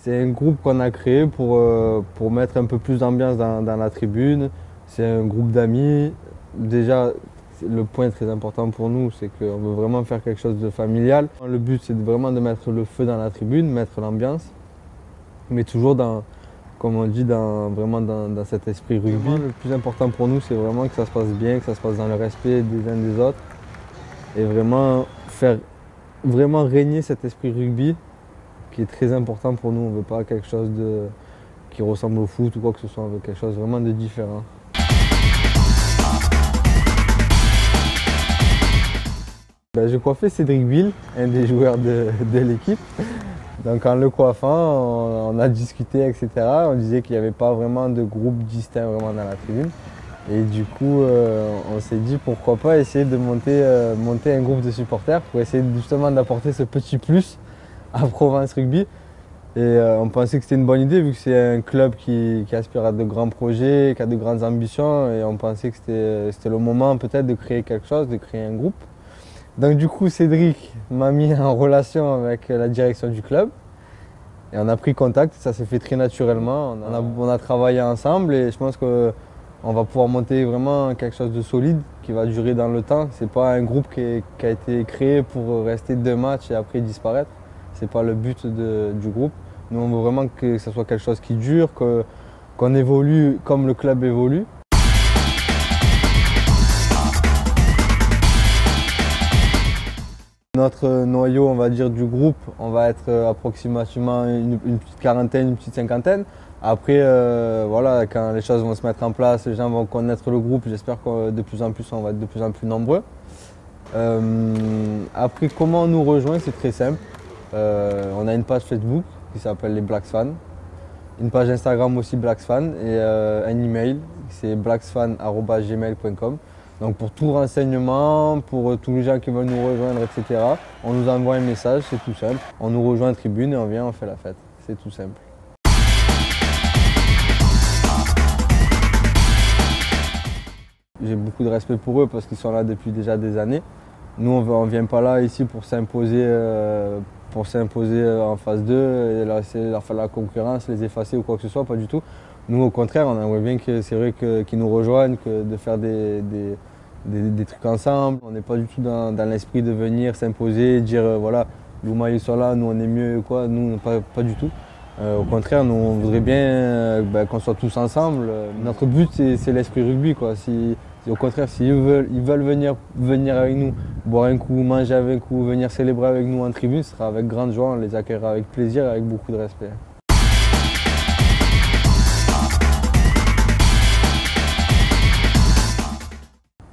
C'est un groupe qu'on a créé pour mettre un peu plus d'ambiance dans la tribune. C'est un groupe d'amis. Déjà, le point très important pour nous, c'est qu'on veut vraiment faire quelque chose de familial. Le but, c'est vraiment de mettre le feu dans la tribune, mettre l'ambiance, mais toujours comme on dit, vraiment dans cet esprit rugby. Le plus important pour nous, c'est vraiment que ça se passe bien, que ça se passe dans le respect des uns des autres, et vraiment faire régner cet esprit rugby qui est très important pour nous. On ne veut pas quelque chose qui ressemble au foot ou quoi que ce soit, on veut quelque chose vraiment de différent. J'ai coiffé Cédric Ville, un des joueurs de l'équipe. Donc en le coiffant, on a discuté, etc. On disait qu'il n'y avait pas vraiment de groupe distinct vraiment dans la tribune. Et du coup, on s'est dit pourquoi pas essayer de monter un groupe de supporters pour essayer justement d'apporter ce petit plus à Provence Rugby. Et on pensait que c'était une bonne idée vu que c'est un club qui aspire à de grands projets, qui a de grandes ambitions. Et on pensait que c'était le moment peut-être de créer quelque chose, de créer un groupe. Donc du coup, Cédric m'a mis en relation avec la direction du club. Et on a pris contact, ça s'est fait très naturellement. On a travaillé ensemble et je pense qu'on va pouvoir monter vraiment quelque chose de solide qui va durer dans le temps. Ce n'est pas un groupe qui a été créé pour rester 2 matchs et après disparaître. Ce n'est pas le but du groupe. Nous, on veut vraiment que ce soit quelque chose qui dure, qu'on évolue comme le club évolue. Notre noyau, on va dire, du groupe, on va être approximativement une petite quarantaine, une petite cinquantaine. Après, voilà, quand les choses vont se mettre en place, les gens vont connaître le groupe. J'espère que de plus en plus, on va être de plus en plus nombreux. Après, comment on nous rejoint, c'est très simple. On a une page Facebook qui s'appelle les Blacks Fans, une page Instagram aussi Blacks Fans et un email, c'est blacksfans@gmail.com. Donc pour tout renseignement, pour tous les gens qui veulent nous rejoindre, etc., on nous envoie un message, c'est tout simple. On nous rejoint en tribune et on vient, on fait la fête. C'est tout simple. J'ai beaucoup de respect pour eux parce qu'ils sont là depuis déjà des années. Nous, on ne vient pas là ici pour s'imposer en phase 2 et leur faire la concurrence, les effacer ou quoi que ce soit, pas du tout. Nous, au contraire, on aimerait bien que c'est vrai qu'ils nous rejoignent, de faire des trucs ensemble. On n'est pas du tout dans l'esprit de venir s'imposer, dire voilà, Louma ils sont là, nous on est mieux, quoi. Nous, pas du tout. Au contraire, nous on voudrait bien qu'on soit tous ensemble. Notre but, c'est l'esprit rugby, quoi. Au contraire, s'ils veulent venir avec nous, boire un coup, manger avec nous, venir célébrer avec nous en tribune, ce sera avec grande joie, on les accueillera avec plaisir et avec beaucoup de respect.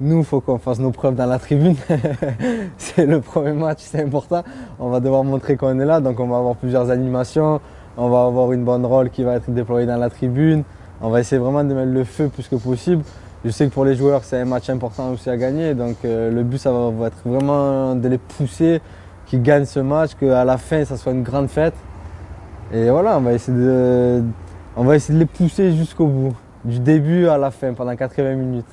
Nous, il faut qu'on fasse nos preuves dans la tribune. C'est le premier match, c'est important. On va devoir montrer qu'on est là, donc on va avoir plusieurs animations. On va avoir une banderole qui va être déployée dans la tribune. On va essayer vraiment de mettre le feu plus que possible. Je sais que pour les joueurs, c'est un match important aussi à gagner. Donc le but, ça va être vraiment de les pousser, qu'ils gagnent ce match, qu'à la fin, ça soit une grande fête. Et voilà, on va essayer de les pousser jusqu'au bout, du début à la fin, pendant 80 minutes.